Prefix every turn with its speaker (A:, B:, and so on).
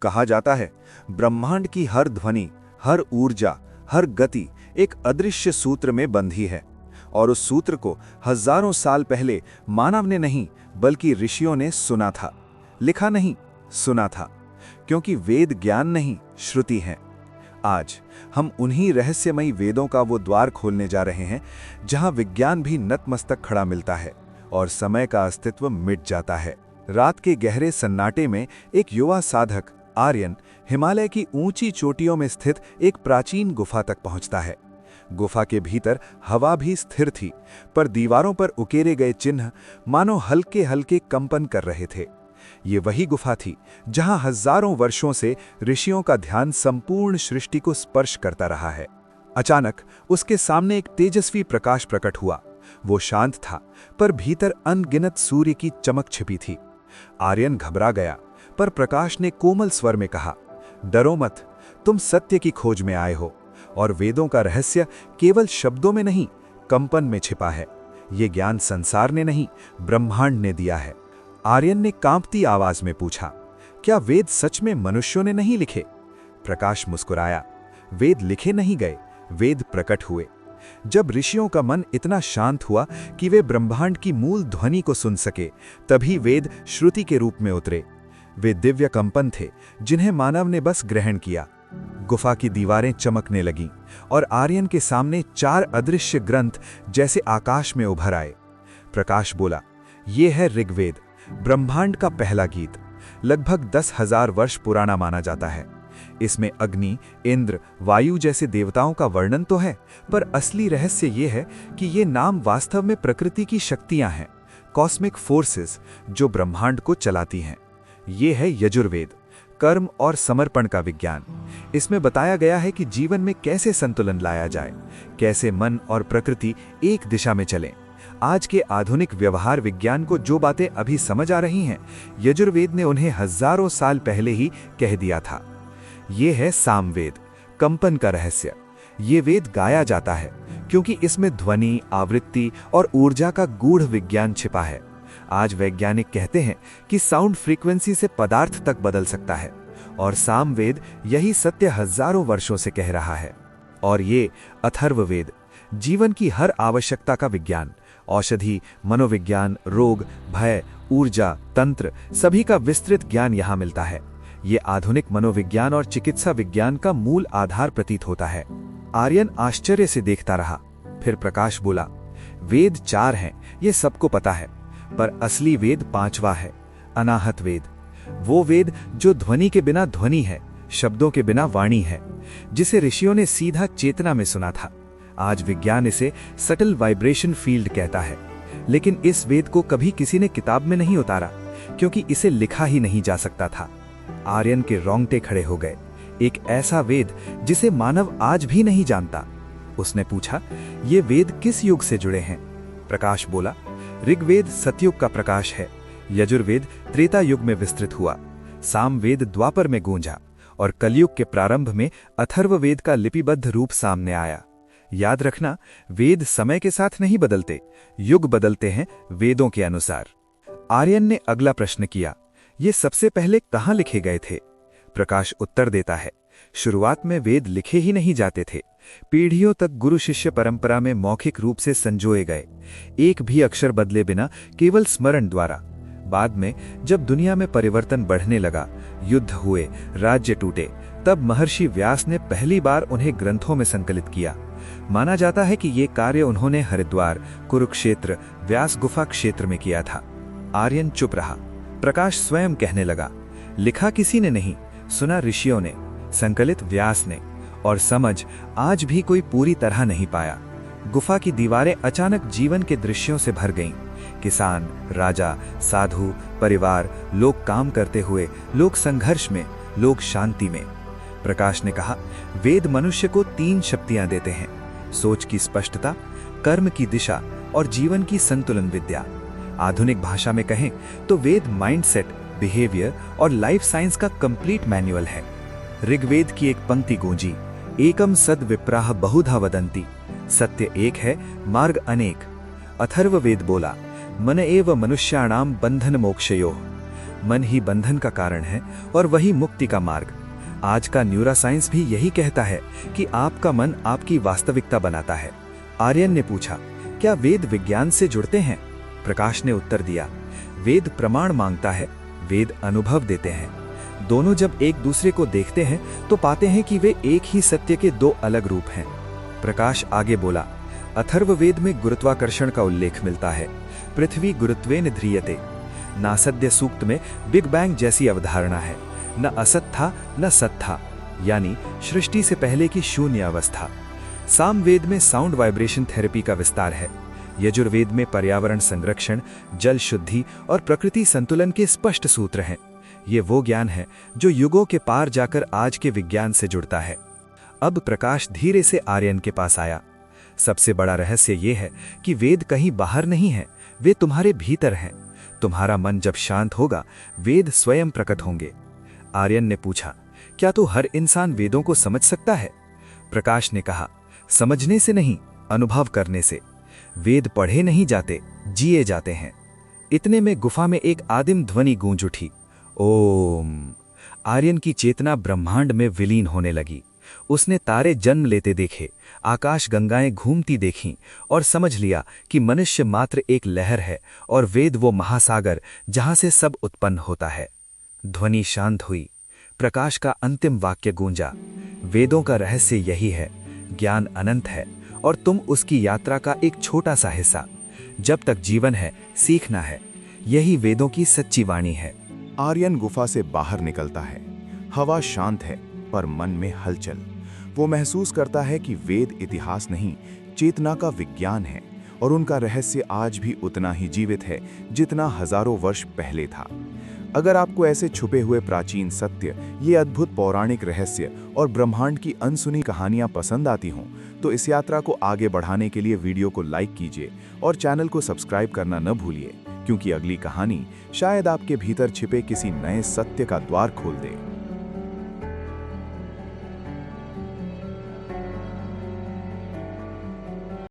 A: कहा जाता है, ब्रह्मांड की हर ध्वनि, हर ऊर्जा, हर गति एक अदृश्य सूत्र में बंधी है और उस सूत्र को हजारों साल पहले मानव ने नहीं बल्कि ऋषियों ने सुना था। लिखा नहीं, सुना था, क्योंकि वेद ज्ञान नहीं, श्रुति हैं। आज हम उन्हीं रहस्यमयी वेदों का वो द्वार खोलने जा रहे हैं जहां विज्ञान भी नतमस्तक खड़ा मिलता है और समय का अस्तित्व मिट जाता है। रात के गहरे सन्नाटे में एक युवा साधक आर्यन हिमालय की ऊंची चोटियों में स्थित एक प्राचीन गुफा तक पहुंचता है। गुफा के भीतर हवा भी स्थिर थी, पर दीवारों पर उकेरे गए चिन्ह मानो हल्के हल्के कंपन कर रहे थे। ये वही गुफा थी जहां हजारों वर्षों से ऋषियों का ध्यान संपूर्ण सृष्टि को स्पर्श करता रहा है। अचानक उसके सामने एक तेजस्वी प्रकाश प्रकट हुआ। वो शांत था, पर भीतर अनगिनत सूर्य की चमक छिपी थी। आर्यन घबरा गया, पर प्रकाश ने कोमल स्वर में कहा, डरो मत, तुम सत्य की खोज में आए हो और वेदों का रहस्य केवल शब्दों में नहीं, कंपन में छिपा है। ये ज्ञान संसार ने नहीं, ब्रह्मांड ने दिया है। आर्यन ने कांपती आवाज में पूछा, क्या वेद सच में मनुष्यों ने नहीं लिखे? प्रकाश मुस्कुराया, वेद लिखे नहीं गए, वेद प्रकट हुए। जब ऋषियों का मन इतना शांत हुआ कि वे ब्रह्मांड की मूल ध्वनि को सुन सके, तभी वेद श्रुति के रूप में उतरे। वे दिव्य कंपन थे जिन्हें मानव ने बस ग्रहण किया। गुफा की दीवारें चमकने लगीं और आर्यन के सामने 4 अदृश्य ग्रंथ जैसे आकाश में उभर आए। प्रकाश बोला, ये है ऋग्वेद, ब्रह्मांड का पहला गीत। लगभग 10,000 वर्ष पुराना माना जाता है। इसमें अग्नि, इंद्र, वायु जैसे देवताओं का वर्णन तो है, पर असली रहस्य ये है कि ये नाम वास्तव में प्रकृति की शक्तियां हैं, कॉस्मिक फोर्सेस जो ब्रह्मांड को चलाती हैं। ये है यजुर्वेद, कर्म और समर्पण का विज्ञान। इसमें बताया गया है कि जीवन में कैसे संतुलन लाया जाए, कैसे मन और प्रकृति एक दिशा में चलें। आज के आधुनिक व्यवहार विज्ञान को जो बातें अभी समझ आ रही हैं, यजुर्वेद ने उन्हें हजारों साल पहले ही कह दिया था। ये है सामवेद, कंपन का रहस्य। ये वेद गाया जाता है क्योंकि इसमें ध्वनि, आवृत्ति और ऊर्जा का गूढ़ विज्ञान छिपा है। आज वैज्ञानिक कहते हैं कि साउंड फ्रीक्वेंसी से पदार्थ तक बदल सकता है, और सामवेद यही सत्य हजारों वर्षों से कह रहा है। और ये अथर्ववेद, जीवन की हर आवश्यकता का विज्ञान, औषधि, मनोविज्ञान, रोग, भय, ऊर्जा, तंत्र, सभी का विस्तृत ज्ञान यहाँ मिलता है। ये आधुनिक मनोविज्ञान और चिकित्सा विज्ञान का मूल आधार प्रतीत होता है। आर्यन आश्चर्य से देखता रहा। फिर प्रकाश बोला, वेद 4 हैं, ये सबको पता है, पर असली वेद 5वां है, अनाहत वेद। वो वेद जो ध्वनि के बिना ध्वनि है, शब्दों के बिना वाणी है, जिसे ऋषियों ने सीधा चेतना में सुना था। आज विज्ञान इसे सटल वाइब्रेशन फील्ड कहता है, लेकिन इस वेद को कभी किसी ने किताब में नहीं उतारा, क्योंकि इसे लिखा ही नहीं जा सकता था। आर्यन के रोंगटे खड़े हो गए। एक ऐसा वेद जिसे मानव आज भी नहीं जानता। उसने पूछा, ये वेद किस युग से जुड़े हैं? प्रकाश बोला, ऋग्वेद सतयुग का प्रकाश है, यजुर्वेद त्रेता युग में विस्तृत हुआ, सामवेद द्वापर में गूंजा और कलयुग के प्रारंभ में अथर्ववेद का लिपिबद्ध रूप सामने आया। याद रखना, वेद समय के साथ नहीं बदलते, युग बदलते हैं वेदों के अनुसार। आर्यन ने अगला प्रश्न किया, ये सबसे पहले कहाँ लिखे गए थे? प्रकाश उत्तर देता है, शुरुआत में वेद लिखे ही नहीं जाते थे, पीढ़ियों तक गुरु शिष्य परंपरा में मौखिक रूप से संजोए गए, एक भी अक्षर बदले बिना, केवल स्मरण द्वारा। बाद में जब दुनिया में परिवर्तन बढ़ने लगा, युद्ध हुए, राज्य टूटे, तब महर्षि व्यास ने पहली बार उन्हें ग्रंथों में संकलित किया। माना जाता है कि ये कार्य उन्होंने हरिद्वार, कुरुक्षेत्र, व्यास गुफा क्षेत्र में किया था। आर्यन चुप रहा। प्रकाश स्वयं कहने लगा, लिखा किसी ने नहीं, सुना ऋषियों ने, संकलित व्यास ने, और समझ आज भी कोई पूरी तरह नहीं पाया। गुफा की दीवारें अचानक जीवन के दृश्यों से भर गईं। किसान, राजा, साधु, परिवार, लोग काम करते हुए, लोग संघर्ष में, लोग शांति में। प्रकाश ने कहा, वेद मनुष्य को 3 शक्तियां देते हैं, सोच की स्पष्टता, कर्म की दिशा और जीवन की संतुलन विद्या। आधुनिक भाषा में कहें तो वेद माइंडसेट, बिहेवियर और लाइफ साइंस का कंप्लीट मैनुअल है। ऋग्वेद की एक पंक्ति गूंजी, एकम सद विप्राह बहुधा वदंती, सत्य एक है, मार्ग अनेक। अथर्ववेद बोला, मन एव मनुष्याणाम बंधन मोक्षयोः, मन ही बंधन का कारण है और वही मुक्ति का मार्ग। आज का न्यूरोसाइंस भी यही कहता है कि आपका मन आपकी वास्तविकता बनाता है। आर्यन ने पूछा, क्या वेद विज्ञान से जुड़ते हैं? प्रकाश ने उत्तर दिया, वेद प्रमाण मांगता है, वेद अनुभव देते हैं। दोनों जब एक दूसरे को देखते हैं तो पाते हैं कि वे एक ही सत्य के दो अलग रूप हैं। प्रकाश आगे बोला, अथर्ववेद में गुरुत्वाकर्षण का उल्लेख मिलता है। पृथ्वी गुरुत्वेन ध्रियते। नासद्य सूक्त में बिग बैंग जैसी अवधारणा है, न असत था न सत था, यानी सृष्टि से पहले की शून्य अवस्था। सामवेद में साउंड वाइब्रेशन थेरेपी का विस्तार है। यजुर्वेद में पर्यावरण संरक्षण, जल शुद्धि और प्रकृति संतुलन के स्पष्ट सूत्र हैं। ये वो ज्ञान है जो युगों के पार जाकर आज के विज्ञान से जुड़ता है। अब प्रकाश धीरे से आर्यन के पास आया। सबसे बड़ा रहस्य ये है कि वेद कहीं बाहर नहीं है, वे तुम्हारे भीतर हैं। तुम्हारा मन जब शांत होगा, वेद स्वयं प्रकट होंगे। आर्यन ने पूछा, क्या तू हर इंसान वेदों को समझ सकता है? प्रकाश ने कहा, समझने से नहीं, अनुभव करने से। वेद पढ़े नहीं जाते, जिए जाते हैं। इतने में गुफा में एक आदिम ध्वनि गूंज उठी, ओम। आर्यन की चेतना ब्रह्मांड में विलीन होने लगी। उसने तारे जन्म लेते देखे, आकाश गंगाएं घूमती देखीं और समझ लिया कि मनुष्य मात्र एक लहर है और वेद वो महासागर जहां से सब उत्पन्न होता है। ध्वनि शांत हुई। प्रकाश का अंतिम वाक्य गूंजा, वेदों का रहस्य यही है, ज्ञान अनंत है और तुम उसकी यात्रा का एक छोटा सा हिस्सा। जब तक जीवन है, सीखना है। यही वेदों की सच्ची वाणी है।
B: आर्यन गुफा से बाहर निकलता है। हवा शांत है पर मन में हलचल। वो महसूस करता है कि वेद इतिहास नहीं, चेतना का विज्ञान है और उनका रहस्य आज भी उतना ही जीवित है जितना हजारों वर्ष पहले था। अगर आपको ऐसे छुपे हुए प्राचीन सत्य, ये अद्भुत पौराणिक रहस्य और ब्रह्मांड की अनसुनी कहानियां पसंद आती हों, तो इस यात्रा को आगे बढ़ाने के लिए वीडियो को लाइक कीजिए और चैनल को सब्सक्राइब करना न भूलिए, क्योंकि अगली कहानी शायद आपके भीतर छिपे किसी नए सत्य का द्वार खोल दे।